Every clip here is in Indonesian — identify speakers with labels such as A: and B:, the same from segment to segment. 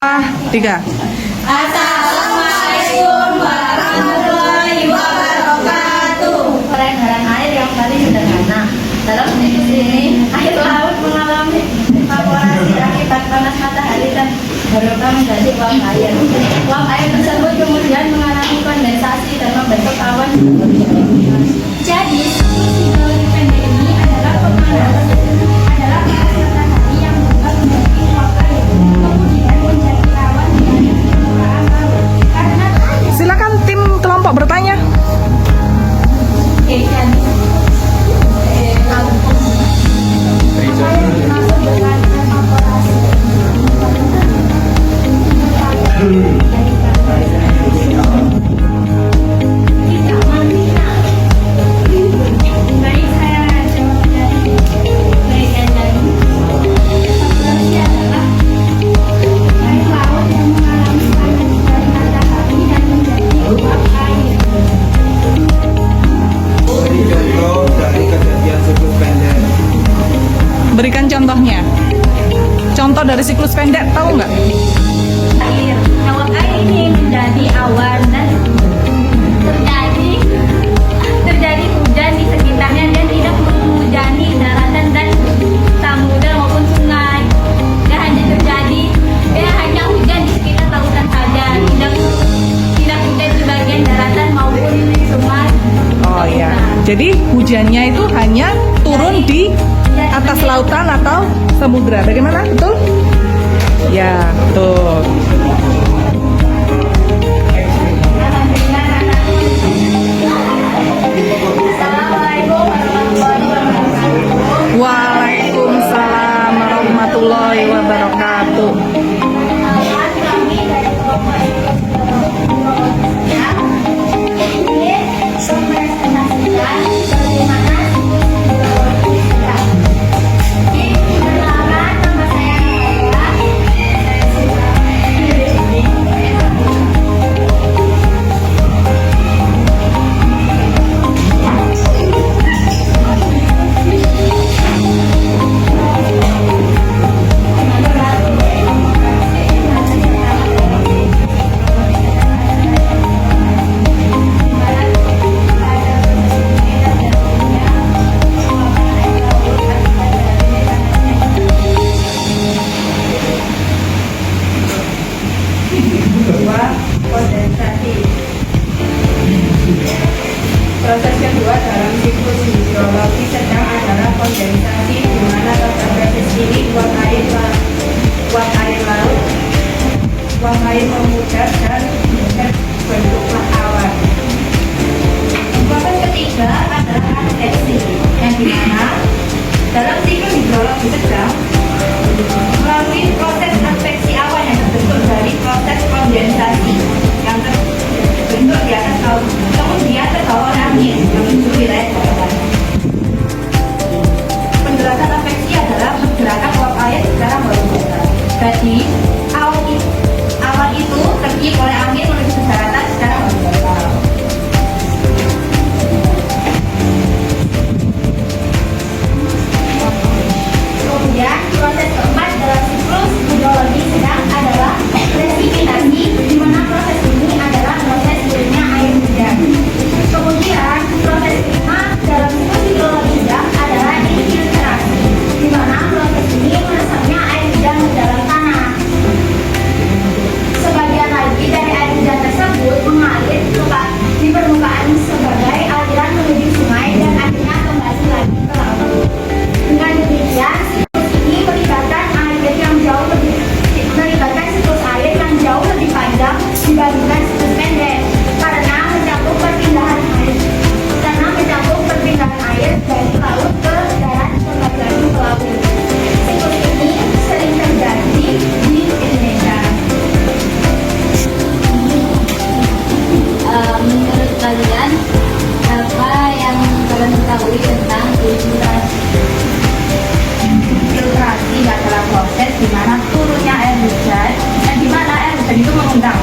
A: Tiga.
B: Assalamualaikum warahmatullahi wabarakatuh. Peredaran air yang paling sederhana. Dalam siklus ini, air laut mengalami evaporasi akibat panas matahari dan berubah menjadi uap air. Uap air tersebut kemudian mengalami kondensasi dan membentuk awan. Jadi, siklus hidrologi pendek ini adalah proses matahari yang berubah menjadi uap air, kemudian menjadi awan dari permukaan laut. Karena
A: Silakan tim kelompok bertanya.
B: jadi apa yang dimaksud dengan evaporasi? Baik, saya jawab dari penelitian dari evaporasi adalah air laut yang mengalami panas dari matahari dan menjadi uap air.
C: Contoh dari kejadian siklus pendek.
A: Berikan contohnya. Contoh dari siklus pendek, tahu nggak?
B: Air, uap air ini menjadi awan dan terjadi hujan di sekitarnya dan tidak menghujani daratan dan samudra maupun sungai. Dia hanya hujan di sekitar lautan saja, tidak hujan di bagian daratan maupun sungai.
A: Oh ya. Jadi hujannya itu hanya turun di atas lautan atau samudra. Bagaimana? Betul? Ya, betul.
B: Assalamualaikum warahmatullahi wabarakatuh.
A: Waalaikumsalam warahmatullahi wabarakatuh.
B: Kami dari kelompok ya, ini mempresentasikan bagaimana siklus hidrologi berjalan. Perkenalkan, nama saya kondensasi. Proses kedua dalam siklus hidrologi sedang adalah kondensasi, di mana pada proses ini uap air memudar dan terbentuklah awan. Proses ketiga adalah adveksi, yang dimana dalam siklus hidrologi sedang melalui proses adveksi awan yang terbentuk dari proses kondensasi yang terbentuk di atas laut, kemudian terbawa oleh angin menuju wilayah daratan. Penjelasan adveksi adalah pergerakan uap air secara horizontal. Jadi awan itu tertiup oleh angin menuju daratan secara horizontal. Kemudian proses keempat dalam siklus hidrologi sedang adalah presipitasi, di mana proses ini adalah proses turunnya air hujan. Kemudian proses kelima dalam siklus hidrologi sedang adalah infiltrasi, di mana proses ini meresapnya air hujan ke dalam tanah. Sebagian lagi dari air hujan tersebut mengalir di permukaan sebagai aliran menuju sungai dan akhirnya kembali lagi ke laut. Dengan demikian, melibatkan siklus air yang jauh lebih panjang dibandingkan siklus pendek karena mencakup perpindahan air dari laut ke darat kembali lagi ke laut. Siklus ini sering terjadi di Indonesia. Menurut kalian, apa yang kalian ketahui tentang filtrasi adalah proses di mana turunnya air hujan dan di mana air hujan itu mengundang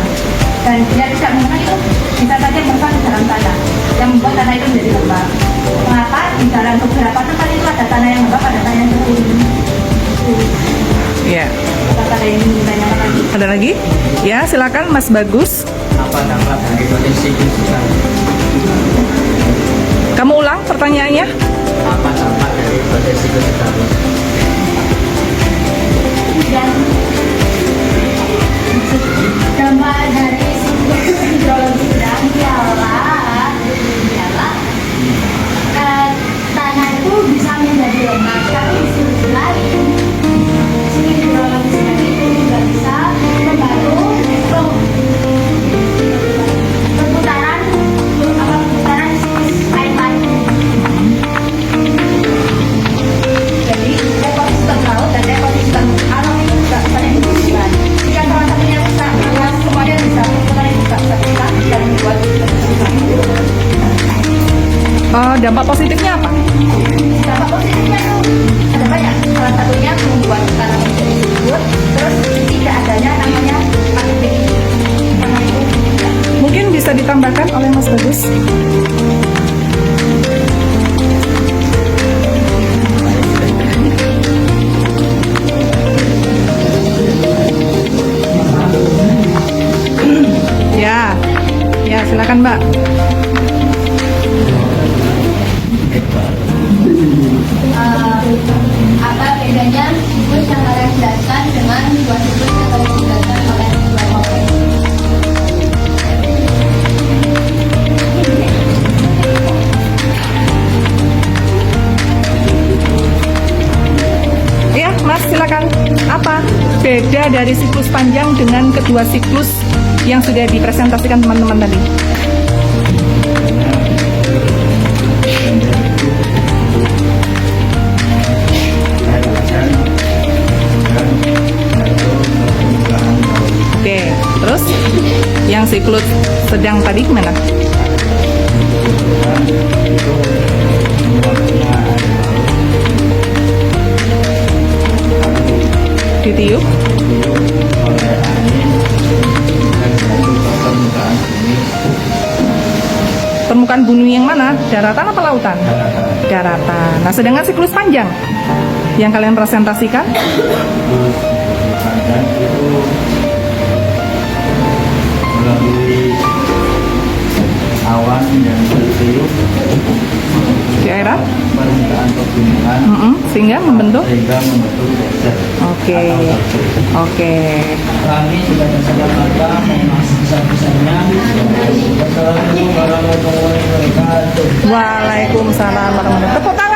B: dan dia tidak mengundang itu bisa saja meresap ke dalam tanah yang membuat tanah itu menjadi lembab. Mengapa di dalam beberapa tempat itu ada tanah yang lembab, ada tanah yang kering?
A: Iya.
B: Apakah ada yang ingin ditanyakan lagi?
A: Ada lagi? lagi. Ya, silakan Mas Bagus.
C: Apa dampak dari kondisi kesusahan?
A: Kamu ulang pertanyaannya.
C: Apa dampak dari kondisi kesusahan?
B: Dan dampak dari siklus hidrologi sedang ialah tanah itu bisa menjadi lembab, tapi di sisi lain siklus hidrologi sedang itu juga bisa membantu perputaran siklus air laut. Jadi ekosistem laut dan ekosistem alam itu juga saling berhubungan. Jika salah satunya rusak, maka semuanya bisa berhubungan juga rusak dan membuat
A: Dampak positifnya apa?
B: dampak positifnya itu ada banyak. Salah satunya membuat tanah menjadi subur, terus tidak adanya namanya plastik. Karena itu
A: Mungkin bisa ditambahkan oleh Mas Bagus. Ya, ya silakan Mbak.
B: apa bedanya siklus yang kalian jelaskan dengan dua siklus yang kalian jelaskan oleh dua topik?
A: Ya, Mas silakan. Apa beda dari siklus panjang dengan kedua siklus yang sudah dipresentasikan teman-teman tadi? Oke, terus yang siklus sedang tadi gimana? Ditiup? Permukaan bumi yang mana? Daratan apa lautan? Daratan. Nah, sedangkan siklus panjang yang kalian presentasikan?
C: Panjang itu melalui awan yang bertiup
A: Di daerah?
C: permukaan pegunungan
A: Sehingga membentuk?
C: desert.
A: Oke. Oke.
C: Kami sudah bersama mata besar-besarnya. Wassalamualaikum warahmatullahi wabarakatuh.
A: Waalaikumsalam warahmatullahi wabarakatuh. Tepuk tangan